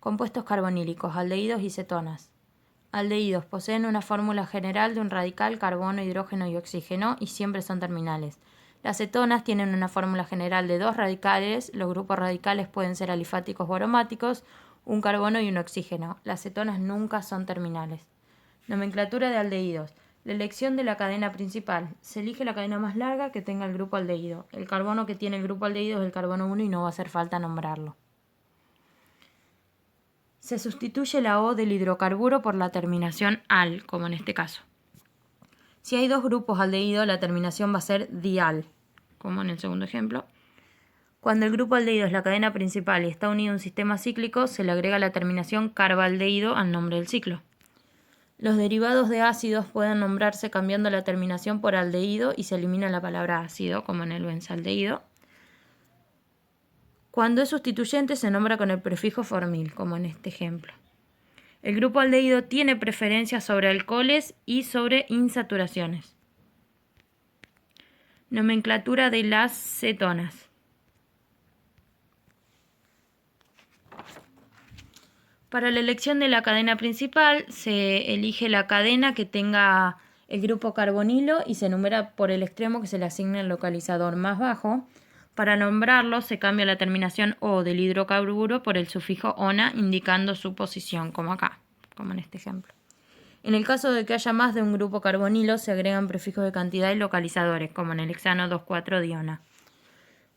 Compuestos carbonílicos, aldehídos y cetonas. Aldehídos poseen una fórmula general de un radical, carbono, hidrógeno y oxígeno y siempre son terminales. Las cetonas tienen una fórmula general de 2 radicales. Los grupos radicales pueden ser alifáticos o aromáticos, un carbono y un oxígeno. Las cetonas nunca son terminales. Nomenclatura de aldehídos. La elección de la cadena principal. Se elige la cadena más larga que tenga el grupo aldehído. El carbono que tiene el grupo aldehído es el carbono 1 y no va a hacer falta nombrarlo. Se sustituye la O del hidrocarburo por la terminación al, como en este caso. Si hay 2 grupos aldehídos, la terminación va a ser dial, como en el segundo ejemplo. Cuando el grupo aldehído es la cadena principal y está unido a un sistema cíclico, se le agrega la terminación carbaldehído al nombre del ciclo. Los derivados de ácidos pueden nombrarse cambiando la terminación por aldehído y se elimina la palabra ácido, como en el benzaldehído. Cuando es sustituyente se nombra con el prefijo formil, como en este ejemplo. El grupo aldehído tiene preferencia sobre alcoholes y sobre insaturaciones. Nomenclatura de las cetonas. Para la elección de la cadena principal se elige la cadena que tenga el grupo carbonilo y se numera por el extremo que se le asigna el localizador más bajo. Para nombrarlo se cambia la terminación O del hidrocarburo por el sufijo ona indicando su posición, como acá, como en este ejemplo. En el caso de que haya más de un grupo carbonilo se agregan prefijos de cantidad y localizadores, como en el hexano 2,4-diona.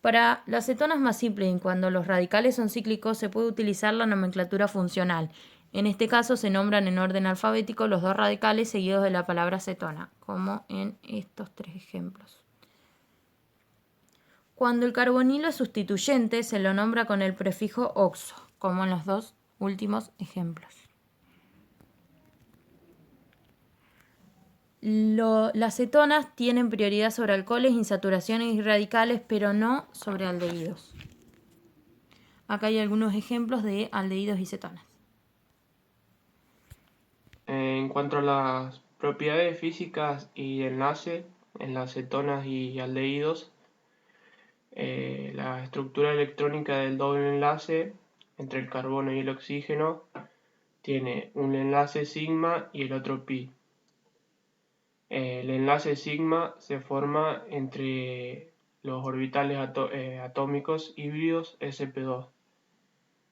Para las cetonas más simples y cuando los radicales son cíclicos se puede utilizar la nomenclatura funcional. En este caso se nombran en orden alfabético los 2 radicales seguidos de la palabra cetona, como en estos 3 ejemplos. Cuando el carbonilo es sustituyente se lo nombra con el prefijo oxo, como en los 2 últimos ejemplos. Las cetonas tienen prioridad sobre alcoholes, insaturaciones y radicales, pero no sobre aldehídos. Acá hay algunos ejemplos de aldehídos y cetonas. En cuanto a las propiedades físicas y de enlace en las cetonas y aldehídos, la estructura electrónica del doble enlace entre el carbono y el oxígeno tiene un enlace sigma y el otro pi. El enlace sigma se forma entre los orbitales atómicos híbridos sp2,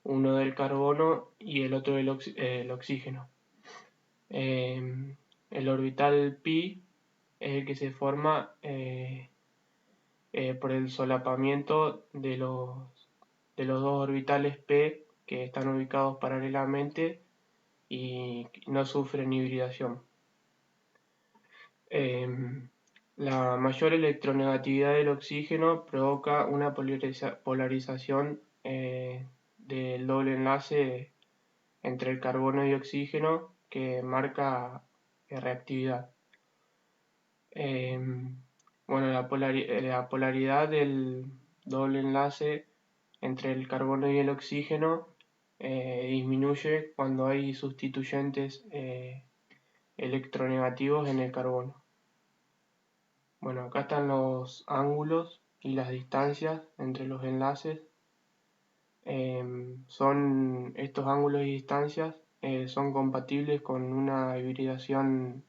uno del carbono y el otro del oxígeno. El orbital pi es el que se forma por el solapamiento de los 2 orbitales p que están ubicados paralelamente y no sufren hibridación. La mayor electronegatividad del oxígeno provoca una polarización del doble enlace entre el carbono y oxígeno que marca reactividad. Bueno, la polaridad del doble enlace entre el carbono y el oxígeno disminuye cuando hay sustituyentes electronegativos en el carbono. Bueno, acá están los ángulos y las distancias entre los enlaces. Estos ángulos y distancias son compatibles con una hibridación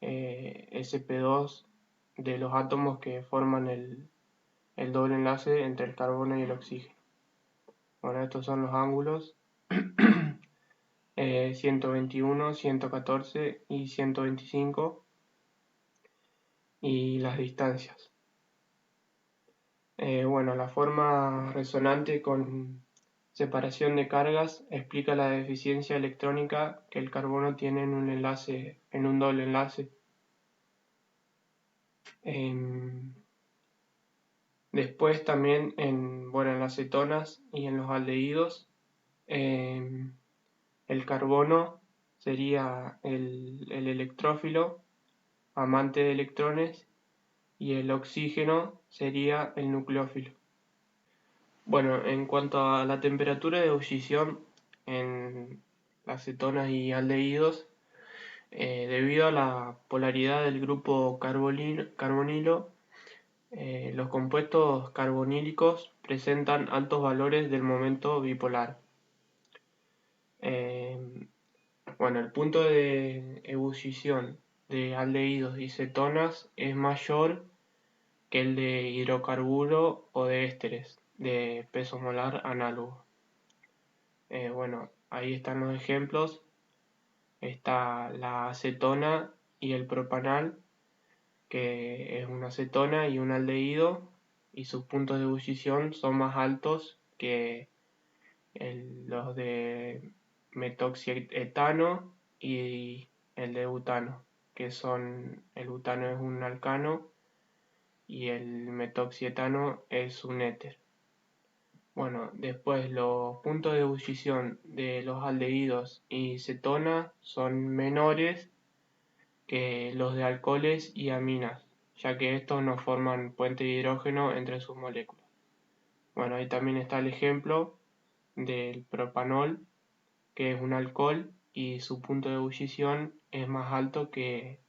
sp2 de los átomos que forman el doble enlace entre el carbono y el oxígeno. Bueno, estos son los ángulos 121, 114 y 125 y las distancias. Bueno, la forma resonante con separación de cargas explica la deficiencia electrónica que el carbono tiene en un doble enlace. Después también en las cetonas y en los aldehídos, el carbono sería el electrófilo, amante de electrones, y el oxígeno sería el nucleófilo. Bueno, en cuanto a la temperatura de ebullición en las cetonas y aldehídos, debido a la polaridad del grupo carbonilo, los compuestos carbonílicos presentan altos valores del momento bipolar. Bueno, el punto de ebullición de aldehídos y cetonas es mayor que el de hidrocarburo o de ésteres de peso molar análogo. Bueno, ahí están los ejemplos. Está la acetona y el propanal, que es una acetona y un aldehído, y sus puntos de ebullición son más altos que los de metoxietano y el de butano, que son, el butano es un alcano y el metoxietano es un éter. Bueno, después los puntos de ebullición de los aldehídos y cetonas son menores que los de alcoholes y aminas, ya que estos no forman puente de hidrógeno entre sus moléculas. Bueno, ahí también está el ejemplo del propanol, que es un alcohol y su punto de ebullición es más alto que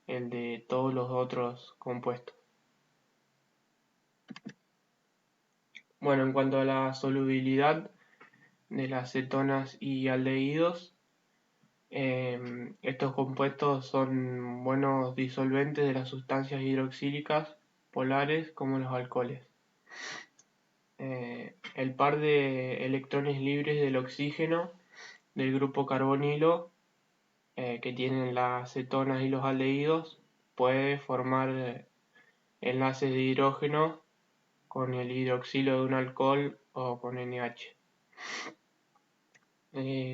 el de todos los otros compuestos. Bueno, en cuanto a la solubilidad de las cetonas y aldehídos, estos compuestos son buenos disolventes de las sustancias hidroxílicas polares como los alcoholes. El par de electrones libres del oxígeno del grupo carbonilo que tienen las cetonas y los aldehídos puede formar enlaces de hidrógeno con el hidroxilo de un alcohol o con NH.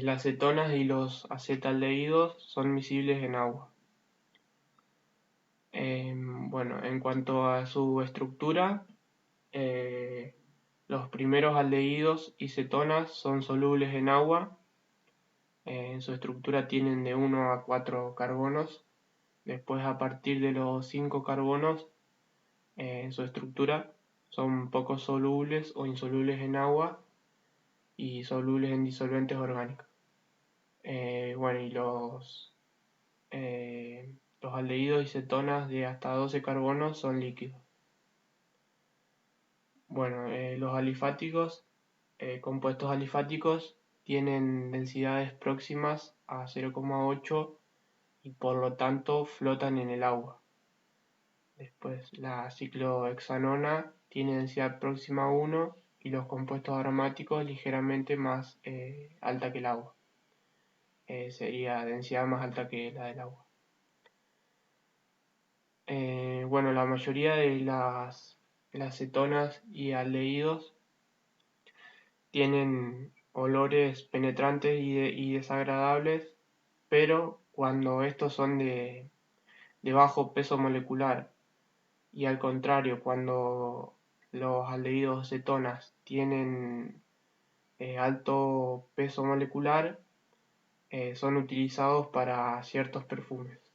Las cetonas y los acetaldehídos son miscibles en agua. Bueno, en cuanto a su estructura, los primeros aldehídos y cetonas son solubles en agua. En su estructura tienen de 1 a 4 carbonos. Después, a partir de los 5 carbonos, en su estructura son poco solubles o insolubles en agua y solubles en disolventes orgánicos. Bueno, y los aldehídos y cetonas de hasta 12 carbonos son líquidos. Bueno, los alifáticos, compuestos alifáticos, tienen densidades próximas a 0,8 y por lo tanto flotan en el agua. Después, la ciclohexanona tiene densidad próxima a 1 y los compuestos aromáticos ligeramente más alta que el agua. Sería densidad más alta que la del agua. Bueno, la mayoría de las cetonas y aldehídos tienen olores penetrantes y desagradables, pero cuando estos son de bajo peso molecular y al contrario, cuando los aldehídos cetonas tienen alto peso molecular, son utilizados para ciertos perfumes.